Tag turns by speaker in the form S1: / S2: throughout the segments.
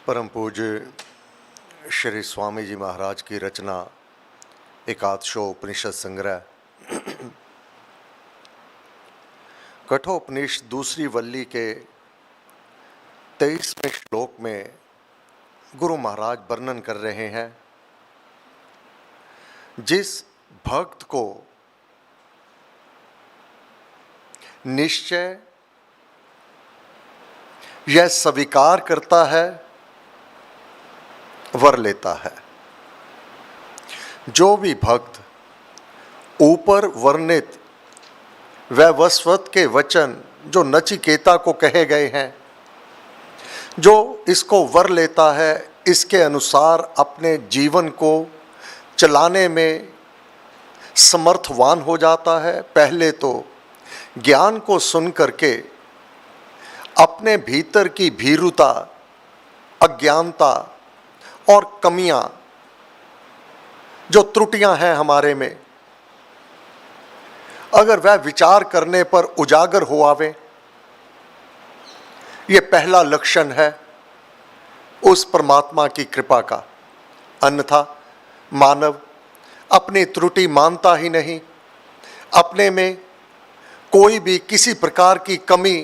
S1: परम पूज्य श्री स्वामी जी महाराज की रचना एकादशो उपनिषद संग्रह कठोपनिषद दूसरी वल्ली के 23वें श्लोक में गुरु महाराज वर्णन कर रहे हैं, जिस भक्त को निश्चय यह स्वीकार करता है वर लेता है। जो भी भक्त ऊपर वर्णित वैवस्वत के वचन जो नचिकेता को कहे गए हैं, जो इसको वर लेता है, इसके अनुसार अपने जीवन को चलाने में समर्थवान हो जाता है। पहले तो ज्ञान को सुन करके अपने भीतर की भीरुता, अज्ञानता और कमियां, जो त्रुटियां हैं हमारे में, अगर वह विचार करने पर उजागर हो आवे, ये पहला लक्षण है उस परमात्मा की कृपा का। अन्यथा मानव अपनी त्रुटि मानता ही नहीं, अपने में कोई भी किसी प्रकार की कमी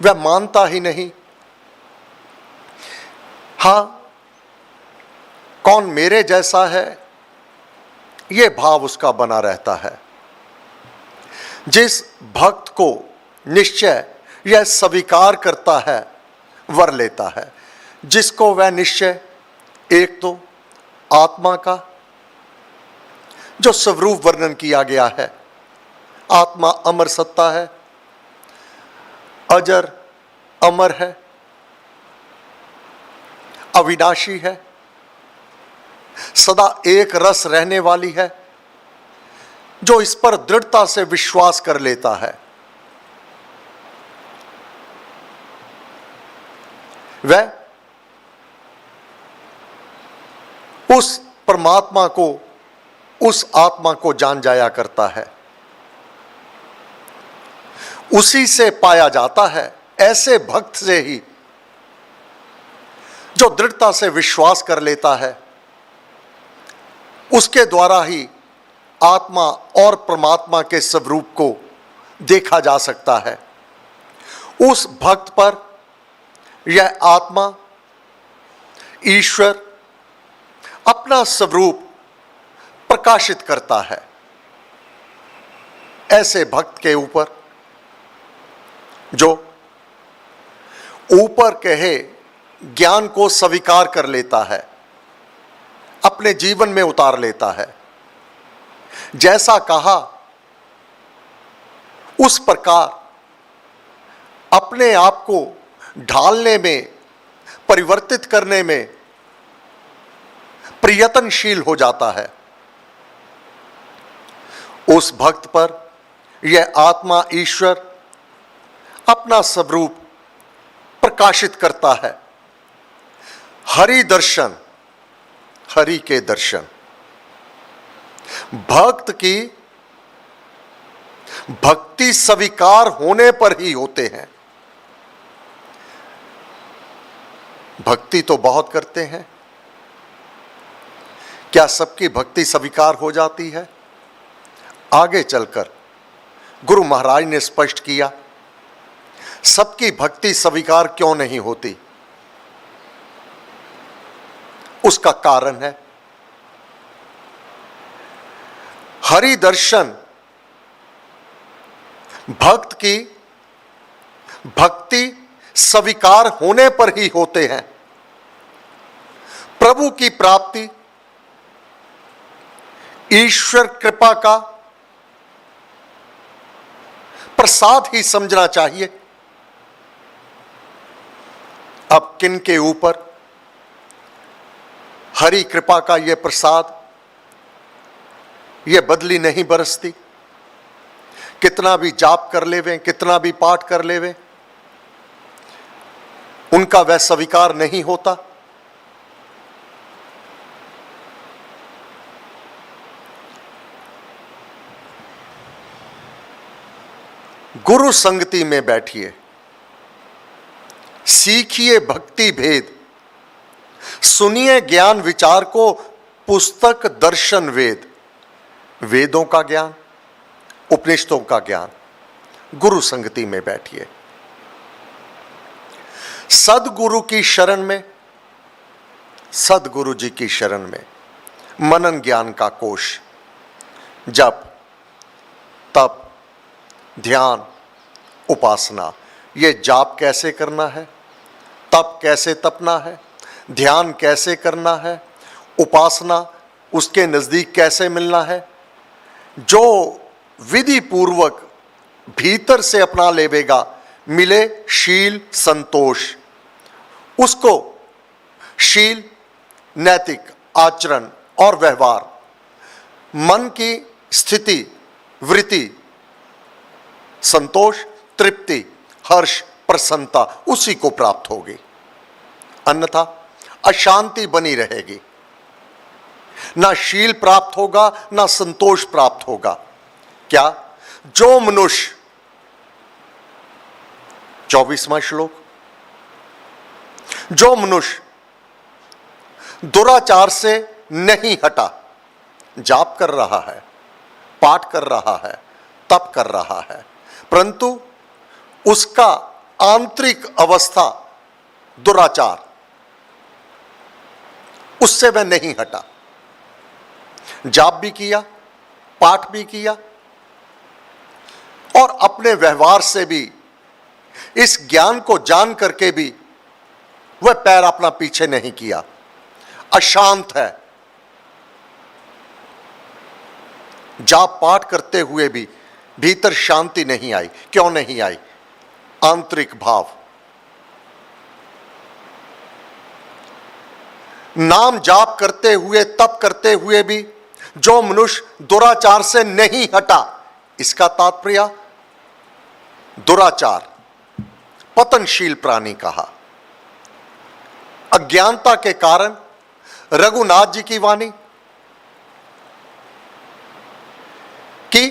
S1: वह मानता ही नहीं। हाँ, कौन मेरे जैसा है, ये भाव उसका बना रहता है। जिस भक्त को निश्चय यह स्वीकार करता है वर लेता है, जिसको वह निश्चय एक तो आत्मा का जो स्वरूप वर्णन किया गया है, आत्मा अमर सत्ता है, अजर अमर है, अविनाशी है, सदा एक रस रहने वाली है, जो इस पर दृढ़ता से विश्वास कर लेता है, वह उस परमात्मा को, उस आत्मा को जान जाया करता है, उसी से पाया जाता है। ऐसे भक्त से ही जो दृढ़ता से विश्वास कर लेता है, उसके द्वारा ही आत्मा और परमात्मा के स्वरूप को देखा जा सकता है। उस भक्त पर यह आत्मा, ईश्वर अपना स्वरूप प्रकाशित करता है। ऐसे भक्त के ऊपर जो ऊपर कहे ज्ञान को स्वीकार कर लेता है, अपने जीवन में उतार लेता है, जैसा कहा उस प्रकार अपने आप को ढालने में, परिवर्तित करने में प्रयत्नशील हो जाता है। उस भक्त पर यह आत्मा, ईश्वर अपना स्वरूप प्रकाशित करता है। हरि दर्शन, हरि के दर्शन भक्त की भक्ति स्वीकार होने पर ही होते हैं। भक्ति तो बहुत करते हैं, क्या सबकी भक्ति स्वीकार हो जाती है? आगे चलकर गुरु महाराज ने स्पष्ट किया, सबकी भक्ति स्वीकार क्यों नहीं होती। उसका कारण है हरि दर्शन भक्त की भक्ति स्वीकार होने पर ही होते हैं। प्रभु की प्राप्ति ईश्वर कृपा का प्रसाद ही समझना चाहिए। अब किन के ऊपर हरि कृपा का यह प्रसाद, यह बदली नहीं बरसती। कितना भी जाप कर लेवे, कितना भी पाठ कर लेवे, उनका वह स्वीकार नहीं होता। गुरु संगति में बैठिए, सीखिए भक्ति भेद, सुनिए ज्ञान विचार को, पुस्तक दर्शन वेद, वेदों का ज्ञान, उपनिषदों का ज्ञान। गुरु संगति में बैठिए, सदगुरु की शरण में, सदगुरु जी की शरण में मनन ज्ञान का कोश, जप, तप, ध्यान, उपासना। ये जाप कैसे करना है, तप कैसे तपना है, ध्यान कैसे करना है, उपासना उसके नजदीक कैसे मिलना है, जो विधि पूर्वक भीतर से अपना लेवेगा, मिले शील संतोष, उसको शील, नैतिक आचरण और व्यवहार, मन की स्थिति, वृत्ति, संतोष, तृप्ति, हर्ष, प्रसन्नता उसी को प्राप्त होगी। अन्यथा अशांति बनी रहेगी, ना शील प्राप्त होगा, ना संतोष प्राप्त होगा। क्या? जो मनुष्य, 24वां श्लोक, जो मनुष्य दुराचार से नहीं हटा, जाप कर रहा है, पाठ कर रहा है, तप कर रहा है, परंतु उसका आंतरिक अवस्था दुराचार, उससे वह नहीं हटा, जाप भी किया, पाठ भी किया और अपने व्यवहार से भी, इस ज्ञान को जान करके भी वह पैर अपना पीछे नहीं किया, अशांत है। जाप पाठ करते हुए भी भीतर शांति नहीं आई। क्यों नहीं आई? आंतरिक भाव। नाम जाप करते हुए, तप करते हुए भी जो मनुष्य दुराचार से नहीं हटा, इसका तात्पर्य दुराचार, पतनशील प्राणी कहा। अज्ञानता के कारण रघुनाथ जी की वाणी कि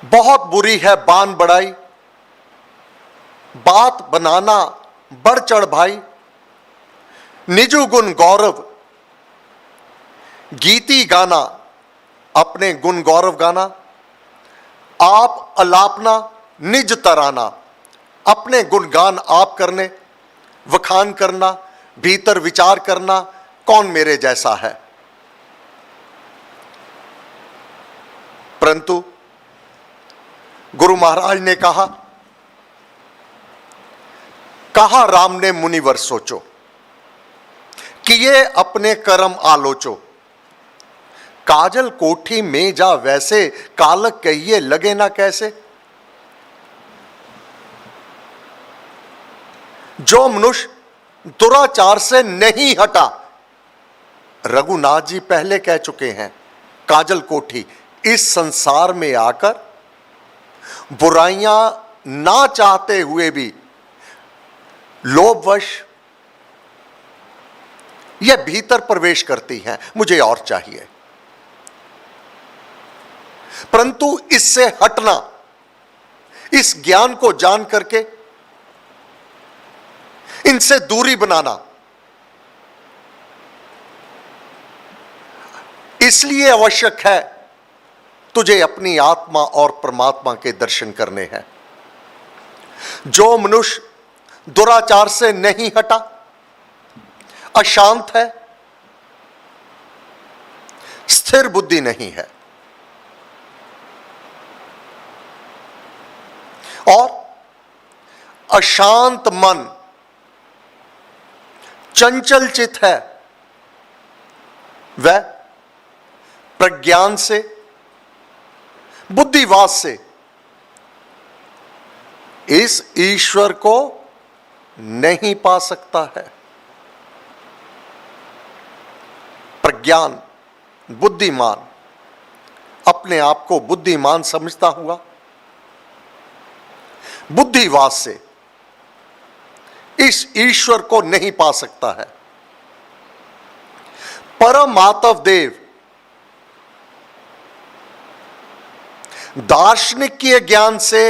S1: बहुत बुरी है बान बढ़ाई, बात बनाना बढ़ चढ़ भाई, निजु गुण गौरव गीति गाना, अपने गुण गौरव गाना, आप अलापना निज तराना, अपने गुणगान आप करने, वखान करना, भीतर विचार करना, कौन मेरे जैसा है। परंतु गुरु महाराज ने कहा राम ने मुनिवर सोचो, किए अपने कर्म आलोचो, काजल कोठी में जा वैसे, कालक कहिए लगे ना कैसे। जो मनुष्य दुराचार से नहीं हटा, रघुनाथ जी पहले कह चुके हैं, काजल कोठी, इस संसार में आकर बुराइयां ना चाहते हुए भी लोभवश यह भीतर प्रवेश करती हैं, मुझे और चाहिए। परंतु इससे हटना, इस ज्ञान को जान करके इनसे दूरी बनाना, इसलिए आवश्यक है तुझे अपनी आत्मा और परमात्मा के दर्शन करने हैं। जो मनुष्य दुराचार से नहीं हटा, अशांत है, स्थिर बुद्धि नहीं है और अशांत मन, चंचल चित है, वह प्रज्ञान से, बुद्धिवाद से इस ईश्वर को नहीं पा सकता है। प्रज्ञान, बुद्धिमान, अपने आप को बुद्धिमान समझता हुआ बुद्धिवाद से इस ईश्वर को नहीं पा सकता है। परमात्म देव दार्शनिक के ज्ञान से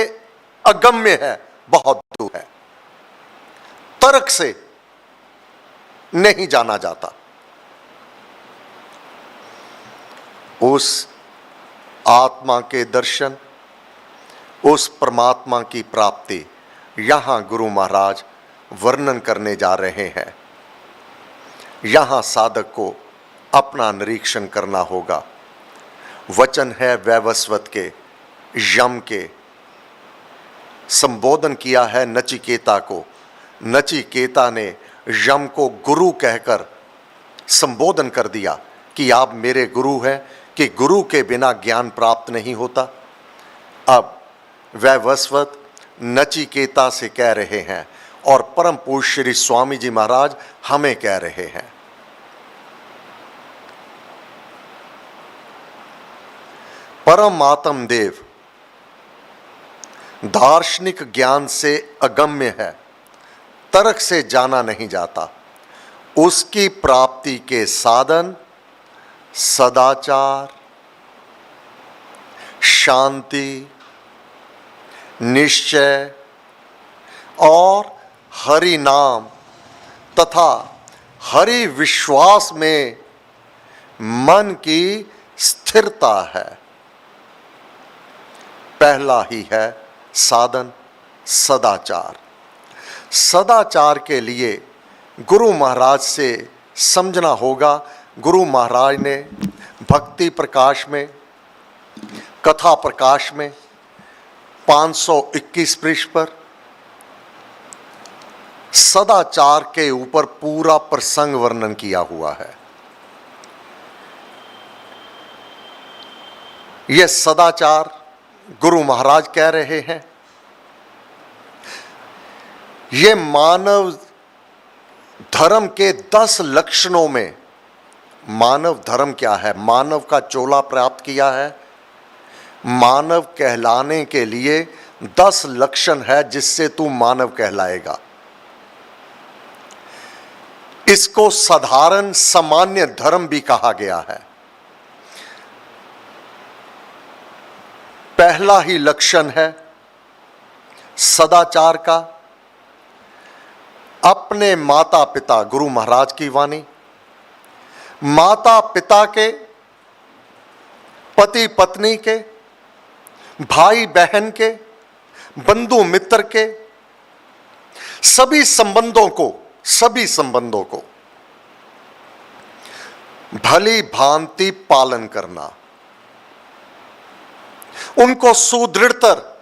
S1: अगम्य है, बहुत दूर है। तर्क से नहीं जाना जाता। उस आत्मा के दर्शन, उस परमात्मा की प्राप्ति यहां गुरु महाराज वर्णन करने जा रहे हैं। यहां साधक को अपना निरीक्षण करना होगा। वचन है वैवस्वत के, यम के। संबोधन किया है नचिकेता को। नचिकेता ने यम को गुरु कहकर संबोधन कर दिया कि आप मेरे गुरु हैं, कि गुरु के बिना ज्ञान प्राप्त नहीं होता। अब वैवस्वत नचिकेता से कह रहे हैं और परम पूज्य श्री स्वामी जी महाराज हमें कह रहे हैं। परम आत्म देव दार्शनिक ज्ञान से अगम्य है, तर्क से जाना नहीं जाता। उसकी प्राप्ति के साधन सदाचार, शांति, निश्चय और हरि नाम तथा हरि विश्वास में मन की स्थिरता है। पहला ही है साधन सदाचार। सदाचार के लिए गुरु महाराज से समझना होगा। गुरु महाराज ने भक्ति प्रकाश में, कथा प्रकाश में 521 पृष्ठ पर सदाचार के ऊपर पूरा प्रसंग वर्णन किया हुआ है। यह सदाचार गुरु महाराज कह रहे हैं, ये मानव धर्म के 10 लक्षणों में, मानव धर्म क्या है, मानव का चोला प्राप्त किया है। मानव कहलाने के लिए 10 लक्षण है जिससे तू मानव कहलाएगा। इसको साधारण सामान्य धर्म भी कहा गया है। पहला ही लक्षण है सदाचार का, अपने माता पिता, गुरु महाराज की वाणी, माता पिता के, पति पत्नी के, भाई बहन के, बंधु मित्र के, सभी संबंधों को भली भांति पालन करना, उनको सुदृढ़तर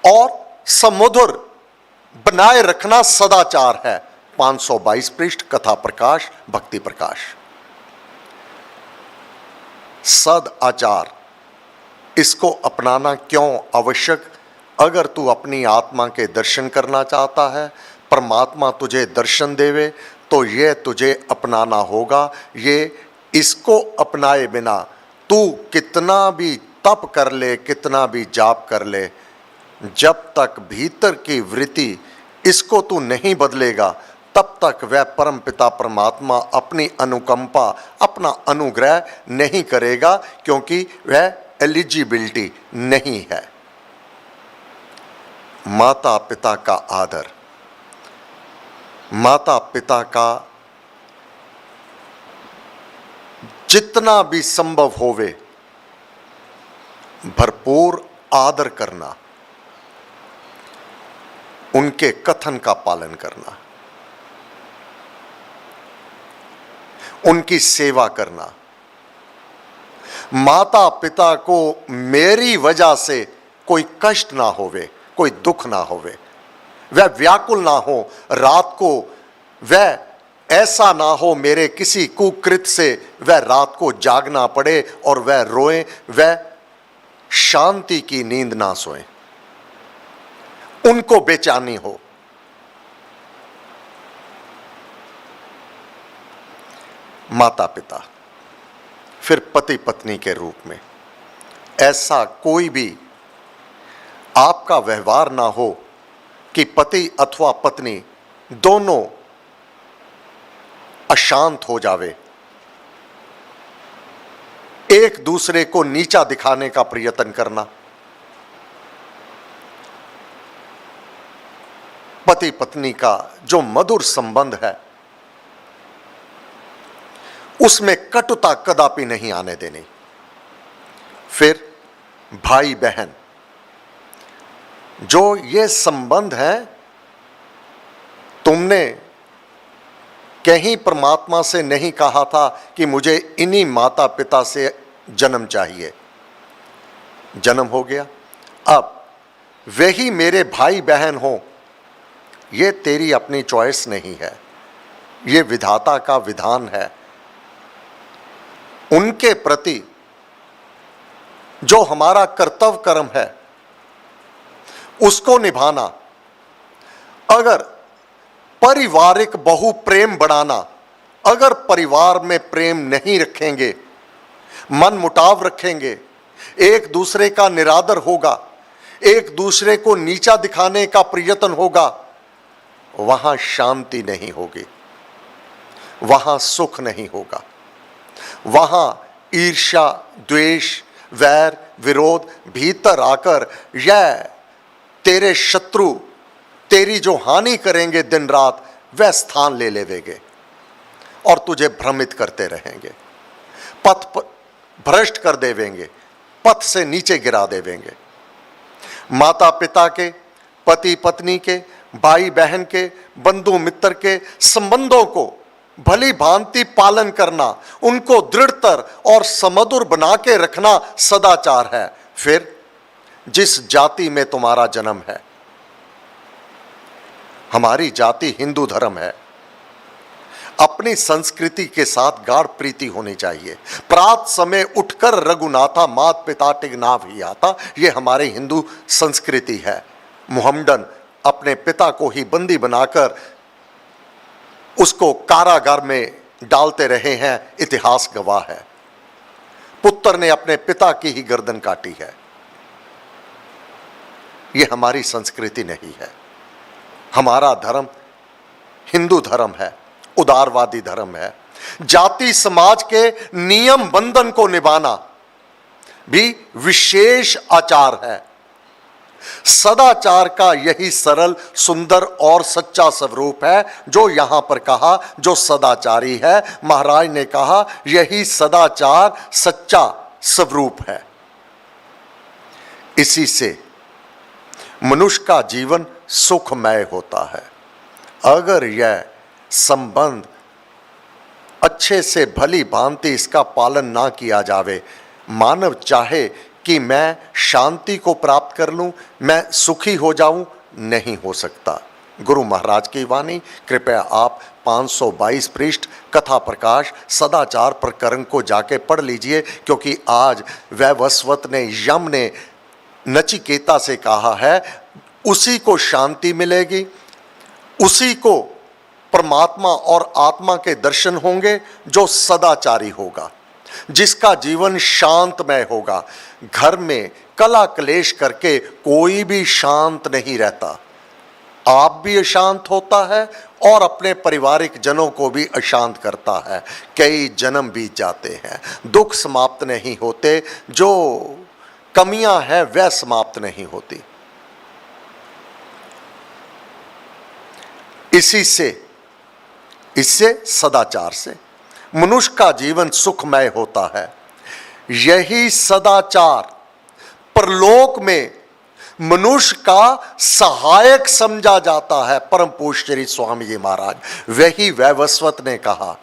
S1: और समुद्र बनाए रखना सदाचार है। 522 पृष्ठ कथा प्रकाश, भक्ति प्रकाश। सद आचार, इसको अपनाना क्यों आवश्यक? अगर तू अपनी आत्मा के दर्शन करना चाहता है, परमात्मा तुझे दर्शन देवे, तो ये तुझे अपनाना होगा। ये इसको अपनाए बिना तू कितना भी तप कर ले, कितना भी जाप कर ले, जब तक भीतर की वृत्ति इसको तू नहीं बदलेगा, तब तक वह परम पिता परमात्मा अपनी अनुकंपा, अपना अनुग्रह नहीं करेगा, क्योंकि वह एलिजिबिलिटी नहीं है। माता पिता का आदर, माता पिता का जितना भी संभव होवे भरपूर आदर करना, उनके कथन का पालन करना, उनकी सेवा करना। माता पिता को मेरी वजह से कोई कष्ट ना होवे, कोई दुख ना होवे, वह व्याकुल ना हो रात को, वह ऐसा ना हो मेरे किसी कुकृत से वह रात को जागना पड़े और वह रोए, वह शांति की नींद ना सोए, उनको बेचैनी हो। माता पिता, फिर पति पत्नी के रूप में ऐसा कोई भी आपका व्यवहार ना हो कि पति अथवा पत्नी दोनों अशांत हो जावे, एक दूसरे को नीचा दिखाने का प्रयत्न करना। पति पत्नी का जो मधुर संबंध है उसमें कटुता कदापि नहीं आने देनी। फिर भाई बहन, जो ये संबंध है, तुमने कहीं परमात्मा से नहीं कहा था कि मुझे इन्हीं माता पिता से जन्म चाहिए, जन्म हो गया, अब वही मेरे भाई बहन हो, ये तेरी अपनी चॉइस नहीं है, ये विधाता का विधान है। उनके प्रति जो हमारा कर्तव्य कर्म है उसको निभाना। अगर पारिवारिक बहु प्रेम बढ़ाना, अगर परिवार में प्रेम नहीं रखेंगे, मन मुटाव रखेंगे, एक दूसरे का निरादर होगा, एक दूसरे को नीचा दिखाने का प्रयत्न होगा, वहां शांति नहीं होगी, वहां सुख नहीं होगा, वहां ईर्ष्या, द्वेष, वैर, विरोध भीतर आकर यह तेरे शत्रु तेरी जो हानि करेंगे दिन रात, वह स्थान ले लेवेंगे और तुझे भ्रमित करते रहेंगे, पथ भ्रष्ट कर देवेंगे, पथ से नीचे गिरा देवेंगे। माता पिता के, पति पत्नी के, भाई बहन के, बंधु मित्र के संबंधों को भली भांति पालन करना, उनको दृढ़तर और समधुर बना के रखना सदाचार है। फिर जिस जाति में तुम्हारा जन्म है, हमारी जाति हिंदू धर्म है, अपनी संस्कृति के साथ गाढ़ प्रीति होनी चाहिए। प्रात समय उठकर रघुनाथा मात पिता टिकना भी आता, ये हमारी हिंदू संस्कृति है। मुहम्मदन अपने पिता को ही बंदी बनाकर उसको कारागार में डालते रहे हैं, इतिहास गवाह है। पुत्र ने अपने पिता की ही गर्दन काटी है। ये हमारी संस्कृति नहीं है। हमारा धर्म हिंदू धर्म है, उदारवादी धर्म है। जाति समाज के नियम बंधन को निभाना भी विशेष आचार है। सदाचार का यही सरल, सुंदर और सच्चा स्वरूप है जो यहां पर कहा, जो सदाचारी है। महाराज ने कहा यही सदाचार सच्चा स्वरूप है। इसी से मनुष्य का जीवन सुखमय होता है। अगर यह संबंध अच्छे से भली भांति इसका पालन ना किया जावे, मानव चाहे कि मैं शांति को प्राप्त कर लूं, मैं सुखी हो जाऊं, नहीं हो सकता। गुरु महाराज की वाणी, कृपया आप 522 पृष्ठ कथा प्रकाश सदाचार प्रकरण को जाके पढ़ लीजिए, क्योंकि आज वैवस्वत ने, यम ने नचिकेता से कहा है, उसी को शांति मिलेगी, उसी को परमात्मा और आत्मा के दर्शन होंगे जो सदाचारी होगा, जिसका जीवन शांतमय होगा। घर में कला क्लेश करके कोई भी शांत नहीं रहता। आप भी अशांत होता है और अपने पारिवारिक जनों को भी अशांत करता है। कई जन्म बीत जाते हैं, दुख समाप्त नहीं होते, जो कमियां हैं वह समाप्त नहीं होती। इससे सदाचार से मनुष्य का जीवन सुखमय होता है। यही सदाचार परलोक में मनुष्य का सहायक समझा जाता है। परम पूज्य श्री स्वामी जी महाराज, वही वैवस्वत ने कहा,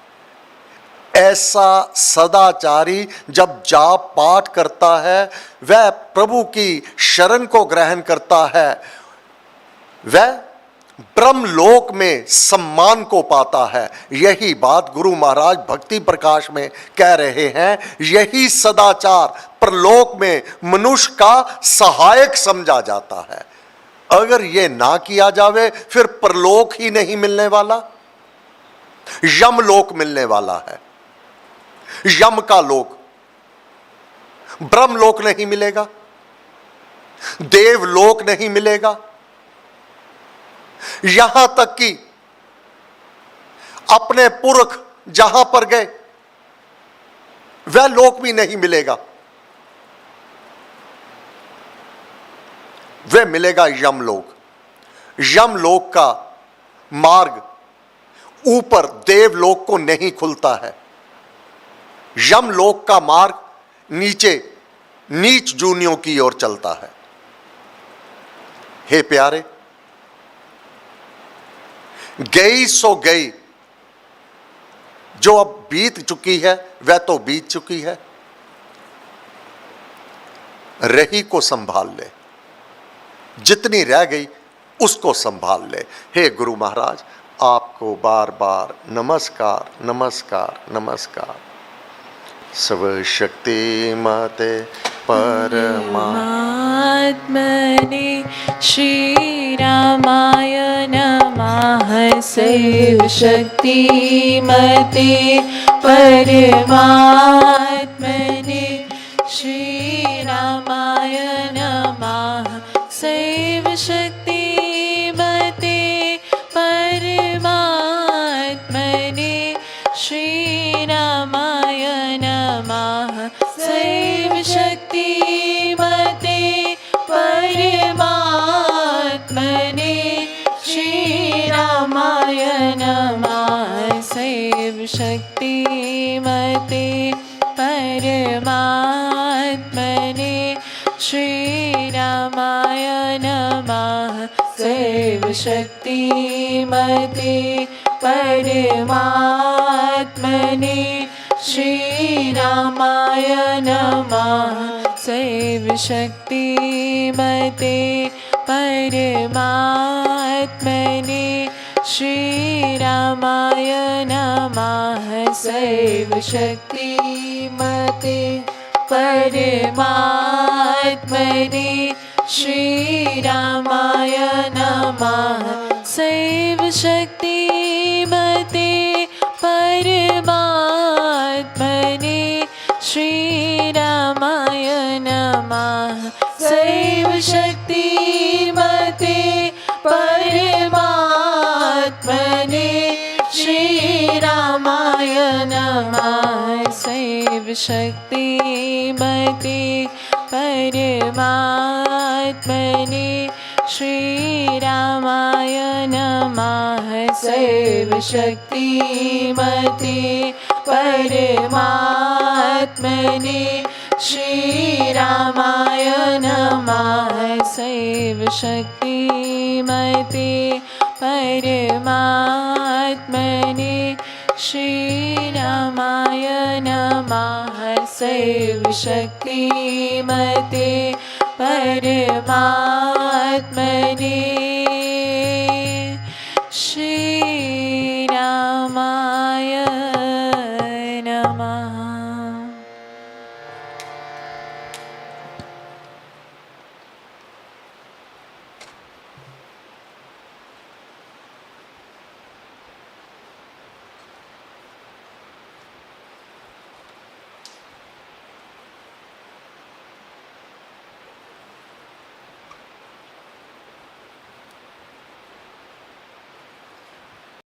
S1: ऐसा सदाचारी जब जाप पाठ करता है, वह प्रभु की शरण को ग्रहण करता है, वह ब्रह्मलोक में सम्मान को पाता है। यही बात गुरु महाराज भक्ति प्रकाश में कह रहे हैं। यही सदाचार परलोक में मनुष्य का सहायक समझा जाता है। अगर यह ना किया जावे, फिर परलोक ही नहीं मिलने वाला, यमलोक मिलने वाला है। यम का लोक, ब्रह्मलोक नहीं मिलेगा, देवलोक नहीं मिलेगा, यहां तक कि अपने पुरख जहां पर गए वह लोक भी नहीं मिलेगा, वह मिलेगा यमलोक। यमलोक का मार्ग ऊपर देवलोक को नहीं खुलता है। यमलोक का मार्ग नीचे नीच जूनियों की ओर चलता है। हे प्यारे, गई सो गई, जो अब बीत चुकी है वह तो बीत चुकी है, रही को संभाल ले, जितनी रह गई उसको संभाल ले। हे गुरु महाराज, आपको बार बार नमस्कार नमस्कार नमस्कार। सब शक्ति माते
S2: परमात्मने श्री रामाय नमः। शैव शक्ति मते परमात्मने श्री रामाय नमः। शैव शक्ति मते परमात्मने श्री रामाय नमः। शैव शक्ति मते परमात्मने श्री रामाय नमः। शैव शक्ति मते परमात्मने श्री रामाय नमः। शैव शक्ति मते परमात्मने श्री रामाय नमः। शैव शक्ति मते परमात्मने श्री रामाय नमः। शैव शक्ति मते परमात्मने श्री रामाय नमः। शैव शक्ति मते परमात्मने श्री रामाय नमः। शैव शक्ति मते परमात्मने श्री रामाय नमः। शैव शक्ति मते परमात्मने श्री रामाय नमः। शैव शक्ति मते परमात्मने श्री रामाय नमः। शैव शक्ति मते परमात्मने श्री रामाय नमः। शैव शक्ति मते परमात्मने